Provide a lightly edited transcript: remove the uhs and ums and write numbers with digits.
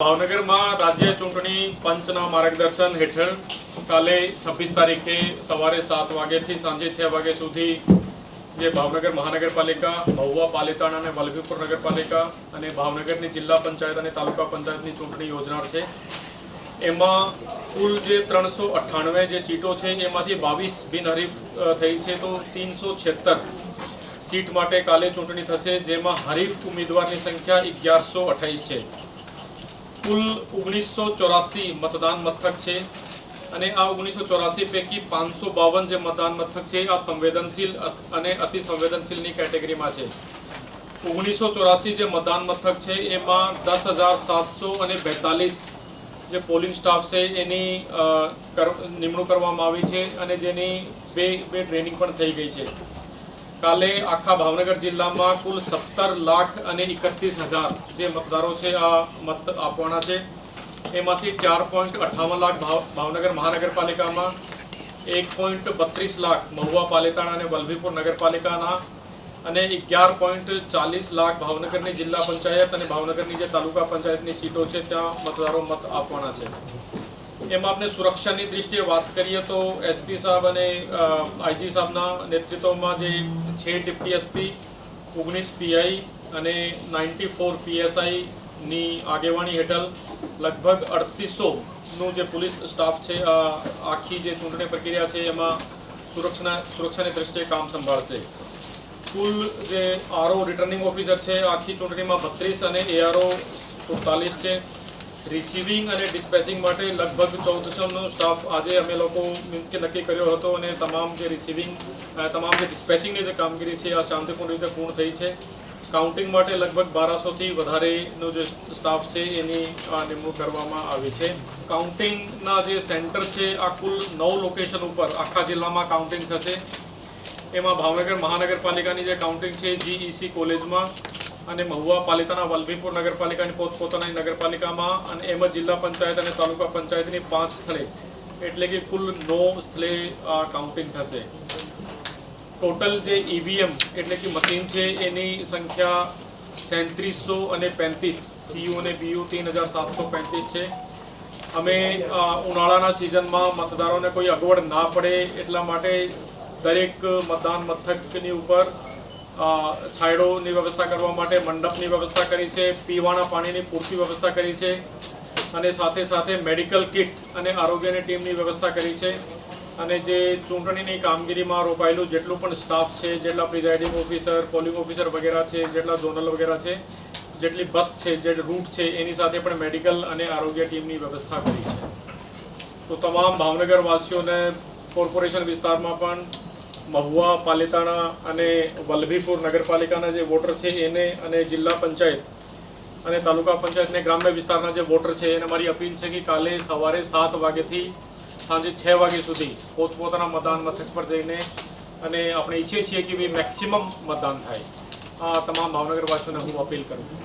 भावनगर में राज्य चूंटणी पंचना मार्गदर्शन हेठळ काले 26 तारीखे सवारे 7 वागे थी सांजे 6 वागे सुधी जे भावनगर महानगरपालिका, महुआ पालिताणा અને વલભીપુર નગરપાલિકા અને ભાવનગરની જિલ્લા પંચાયત અને તાલુકા પંચાયતની ચૂંટણી યોજનાર છે। એમાં કુલ જે 398 જે સીટો છે એમાંથી 22 બિનહરીફ થઈ છે, તો 376 સીટ માટે કાલે ચૂંટણી થશે, જેમાં હરીફ ઉમેદવારની સંખ્યા 1128 છે। कुल 1984 मतदान मथक है અને આ 1984 પૈકી 552 જે મતદાન મથક છે આ સંવેદનશીલ અને અતિ સંવેદનશીલની કેટેગરીમાં છે। 1984 જે મતદાન મથક છે એમાં 10,742 જે પોલિંગ સ્ટાફ છે એની નિમણૂક કરવામાં આવી છે અને જેની બે ટ્રેનિંગ પણ થઈ ગઈ છે। કાલે આખા ભાવનગર જિલ્લામાં કુલ 17,31,000 જે મતદારો છે આ મત આપવાના છે। એમાંથી 4.58 લાખ ભાવનગર મહાનગરપાલિકામાં, 1.32 લાખ મહુવા પાલિતાણા અને વલભીપુર નગરપાલિકાના અને 11.40 લાખ ભાવનગરની જિલ્લા પંચાયત અને ભાવનગરની જે તાલુકા પંચાયતની સીટો છે ત્યાં મતદારો મત આપવાના છે। એમાં આપણે સુરક્ષાની દૃષ્ટિએ વાત કરીએ તો એસપી સાહેબ અને આઈજી સાહેબના નેતૃત્વમાં જે 6 ડિપ્ટી એસપી, 19 પીઆઈ અને 94 પીએસઆઈની આગેવાની હેઠળ લગભગ 3800નું જે પોલીસ સ્ટાફ છે આખી જે ચૂંટણી પ્રક્રિયા છે એમાં સુરક્ષાની દૃષ્ટિએ કામ સંભાળશે। કુલ જે આરઓ રિટર્નિંગ ઓફિસર છે આખી ચૂંટણીમાં 32 અને એઆરઓ 47 છે। रिसीविंग और डिस्पेचिंग माटे लगभग 1400નો સ્ટાફ આજે અમે લોકો મીન્સ કે નક્કી કર્યો હતો અને તમામ જે રિસીવિંગ તમામ જે ડિસ્પેચિંગની જે કામગીરી છે આ શાંતિપૂર્ણ રીતે પૂર્ણ થઈ છે। કાઉન્ટિંગ માટે લગભગ 1200થી વધારેનો જે સ્ટાફ છે એની નિમણૂક કરવામાં આવી છે। કાઉન્ટિંગના જે સેન્ટર છે આ કુલ 9 લોકેશન ઉપર આખા જિલ્લામાં કાઉન્ટિંગ થશે। એમાં ભાવનગર મહાનગરપાલિકાની જે કાઉન્ટિંગ છે જીઈસી કોલેજમાં અને મહુવા પાલિતાણા વલભીપુર નગરપાલિકાની પોતપોતાની નગરપાલિકામાં અને એમ જિલ્લા પંચાયત અને તાલુકા પંચાયતની 5 સ્થળે એટલે કે કુલ 9 સ્થળે આ કાઉન્ટિંગ થશે। ટોટલ જે ઈવીએમ એટલે કે મશીન છે એની સંખ્યા 3735 સીયુ અને બીયુ 3735 છે। અમે ઉનાળાના સિઝનમાં મતદારોને કોઈ અગવડ ના પડે એટલા માટે દરેક મતદાન મથકની ઉપર છાંયડોની વ્યવસ્થા કરવા માટે મંડપની વ્યવસ્થા કરી છે, પીવાના પાણીની પૂરતી વ્યવસ્થા કરી છે અને સાથે સાથે મેડિકલ કિટ અને આરોગ્યની ટીમની વ્યવસ્થા કરી છે। અને જે ચૂંટણીની કામગીરીમાં રોકાયેલું જેટલું પણ સ્ટાફ છે, જેટલા પ્રિઝાઇડિંગ ઓફિસર, પોલિંગ ઓફિસર વગેરે છે, જેટલા ઝોનલ વગેરે છે, જેટલી બસ છે, જે રૂટ છે એની સાથે પણ મેડિકલ અને આરોગ્ય ટીમની વ્યવસ્થા કરી છે। તો તમામ ભાવનગર વાસીઓને કોર્પોરેશન વિસ્તારમાં પણ મહુવા પાલિતાણા અને વલભીપુર નગરપાલિકાના જે વોટર છે એને અને જિલ્લા પંચાયત અને તાલુકા પંચાયત અને ગ્રામ્ય વિસ્તારના જે વોટર છે એને મારી અપીલ છે કે કાલે સવારે 7 વાગ્યાથી સાંજે 6 વાગ્યા સુધી પોતપોતાના મતદાન મથક પર જઈને અને આપણે ઈચ્છીએ છીએ કે મેક્સિમમ મતદાન થાય। આ તમામ ભાવનગરવાસીઓને હું અપીલ કરું છું।